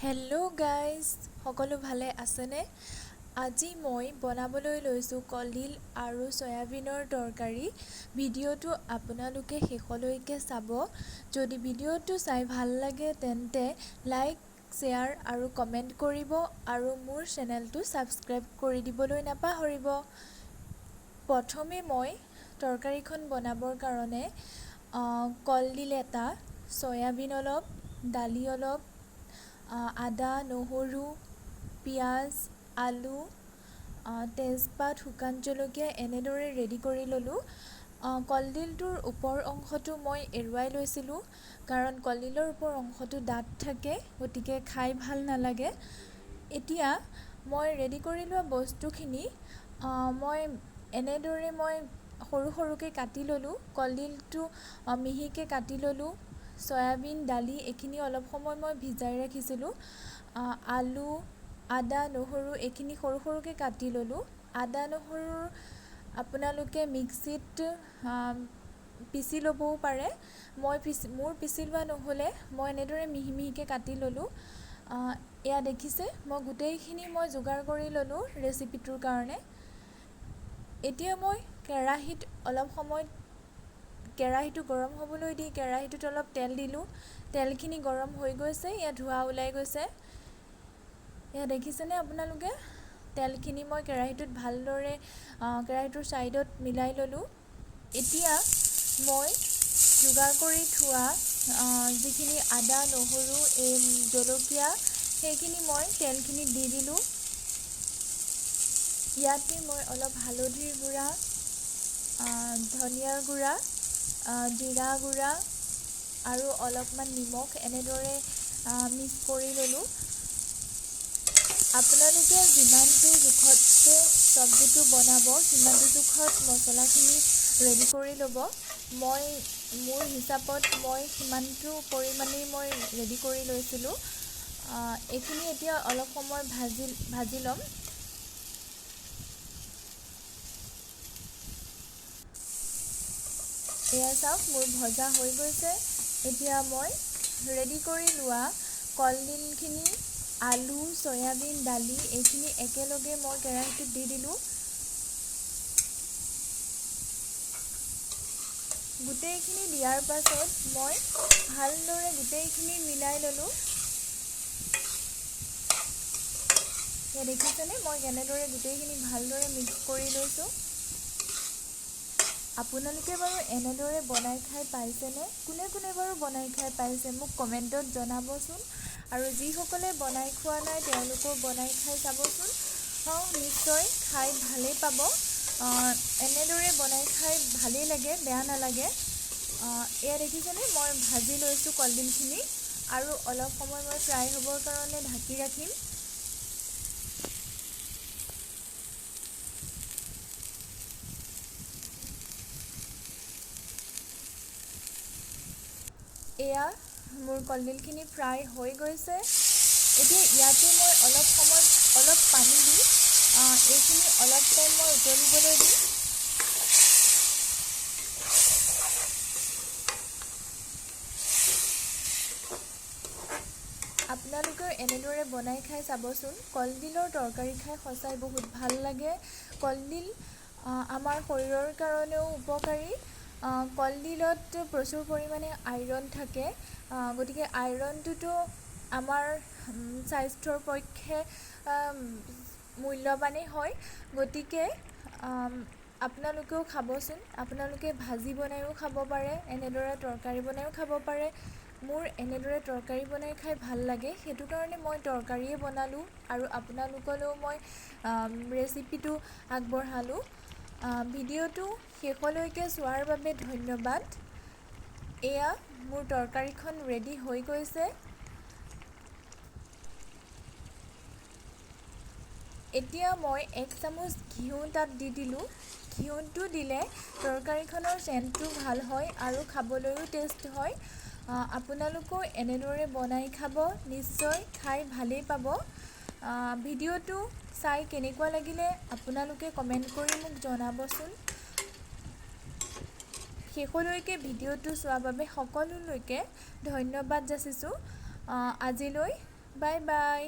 Hello' guys, সকলো ভালে আছেনে? আজি মই বনাবলৈ লৈছোঁ কলডিল আৰু চয়াবিনৰ তৰকাৰী। ভিডিঅ'টো আপোনালোকে শেষলৈকে চাব। যদি ভিডিঅ'টো চাই ভাল লাগে তেন্তে লাইক, শ্বেয়াৰ আৰু কমেণ্ট কৰিব আৰু মোৰ চেনেলটো ছাবস্ক্ৰাইব কৰি দিবলৈ নাপাহৰিব। প্ৰথমে মই তৰকাৰীখন বনাবৰ কাৰণে কলডিল এটা, চয়াবিন অলপ, দালি অলপ, আদা, নহৰু, পিঁয়াজ, আলু, তেজপাত, শুকান জলকীয়া এনেদৰে ৰেডি কৰি ল'লোঁ। কলডিলটোৰ ওপৰ অংশটো মই এৰুৱাই লৈছিলোঁ, কাৰণ কলডিলৰ ওপৰ অংশটো ডাঠ থাকে, গতিকে খাই ভাল নালাগে। এতিয়া মই ৰেডি কৰি লোৱা বস্তুখিনি মই এনেদৰে সৰু সৰুকৈ কাটি ল'লোঁ। কলডিলটো মিহিকৈ কাটি ল'লোঁ। চয়াবিন, দালি এইখিনি অলপ সময় মই ভিজাই ৰাখিছিলোঁ। আলু, আদা, নহৰু এইখিনি সৰু সৰুকৈ কাটি ল'লোঁ। আদা, নহৰু আপোনালোকে মিক্সিত পিচি ল'বও পাৰে। মোৰ পিচি লোৱা নহ'লে মই এনেদৰে মিহি মিহিকৈ কাটি ল'লোঁ। এয়া দেখিছে, মই গোটেইখিনি যোগাৰ কৰি ল'লোঁ ৰেচিপিটোৰ কাৰণে। এতিয়া মই কেৰাহীটো গৰম হ'বলৈ দি কেৰাহীটোত অলপ তেল দিলোঁ। তেলখিনি গৰম হৈ গৈছে, ইয়াত ধোঁৱা ওলাই গৈছে। এয়া দেখিছেনে আপোনালোকে? তেলখিনি মই কেৰাহীটোত ভালদৰে কেৰাহীটোৰ ছাইডত মিলাই ল'লোঁ। এতিয়া মই যোগাৰ কৰি থোৱা যিখিনি আদা, নহৰু, জলকীয়া সেইখিনি মই তেলখিনিত দি দিলোঁ। ইয়াতে মই অলপ হালধিৰ গুড়া, ধনিয়াৰ গুড়া, জিৰা গুড়া আৰু অলপমান নিমখ এনেদৰে মিক্স কৰি ল'লোঁ। আপোনালোকে যিমানটো জোখতে চব্জিটো বনাব সিমানটো জোখত মছলাখিনি ৰেডি কৰি ল'ব। মোৰ হিচাপত সিমানটো পৰিমাণেই ৰেডি কৰি লৈছিলোঁ। এইখিনি এতিয়া অলপ সময় ভাজি ল'ম। এয়া চাওক, মোৰ ভজা হৈ গৈছে। এতিয়া মই ৰেডি কৰি লোৱা কলডিলখিনি, আলু, চয়াবিন, দালি এইখিনি একেলগে মই কেৰাহীটোত দি দিলোঁ। গোটেইখিনি দিয়াৰ পাছত মই ভালদৰে গোটেইখিনি মিলাই ল'লোঁ। এয়া দেখিছেনে, মই কেনেদৰে গোটেইখিনি ভালদৰে মিক্স কৰি লৈছোঁ। আপোনালোকে বাৰু এনেদৰে বনাই খাই পাইছেনে? কোনে কোনে বাৰু বনাই খাই পাইছে মোক কমেণ্টত জনাবচোন। আৰু যিসকলে বনাই খোৱা নাই তেওঁলোকেও বনাই খাই চাবচোন। নিশ্চয় খাই ভালেই পাব। এনেদৰে বনাই খাই ভালেই লাগে, বেয়া নালাগে। এয়া দেখিছেনে, মই ভাজি লৈছোঁ কলডিলখিনি আৰু অলপ সময় মই ফ্ৰাই হ'বৰ কাৰণে ঢাকি ৰাখিম। এয়া মোৰ কলডিলখিনি ফ্ৰাই হৈ গৈছে। এতিয়া ইয়াতে মই অলপ পানী দি এইখিনি অলপ টাইম মই উতলিবলৈ দিম। আপোনালোকেও এনেদৰে বনাই খাই চাবচোন। কলডিলৰ তৰকাৰী খাই সঁচাই বহুত ভাল লাগে। কলডিল আমাৰ শৰীৰৰ কাৰণেও উপকাৰী। কলডিলত প্ৰচুৰ পৰিমাণে আইৰণ থাকে, গতিকে আইৰণটোতো আমাৰ স্বাস্থ্যৰ পক্ষে মূল্যৱানেই হয়। গতিকে আপোনালোকেও খাবচোন। আপোনালোকে ভাজি বনাইও খাব পাৰে, এনেদৰে তৰকাৰী বনাইও খাব পাৰে। মোৰ এনেদৰে তৰকাৰী বনাই খাই ভাল লাগে, সেইটো কাৰণে মই তৰকাৰীয়ে বনালোঁ আৰু আপোনালোকলৈও মই ৰেচিপিটো আগবঢ়ালোঁ। ভিডিঅ'টো শেষলৈকে চোৱাৰ বাবে ধন্যবাদ। এয়া মোৰ তৰকাৰীখন ৰেডি হৈ গৈছে। এতিয়া মই 1 চামুচ ঘিউ তাত দি দিলোঁ। ঘিউটো দিলে তৰকাৰীখনৰ চেণ্টটো ভাল হয় আৰু খাবলৈও টেষ্ট হয়। আপোনালোকেও এনেদৰে বনাই খাব, নিশ্চয় খাই ভালেই পাব। ভিডিঅ'টো চাই কেনেকুৱা লাগিলে আপোনালোকে কমেণ্ট কৰি মোক জনাবচোন। শেষলৈকে ভিডিঅ'টো চোৱাৰ বাবে সকলোলৈকে ধন্যবাদ যাচিছোঁ। আজিলৈ বাই বাই।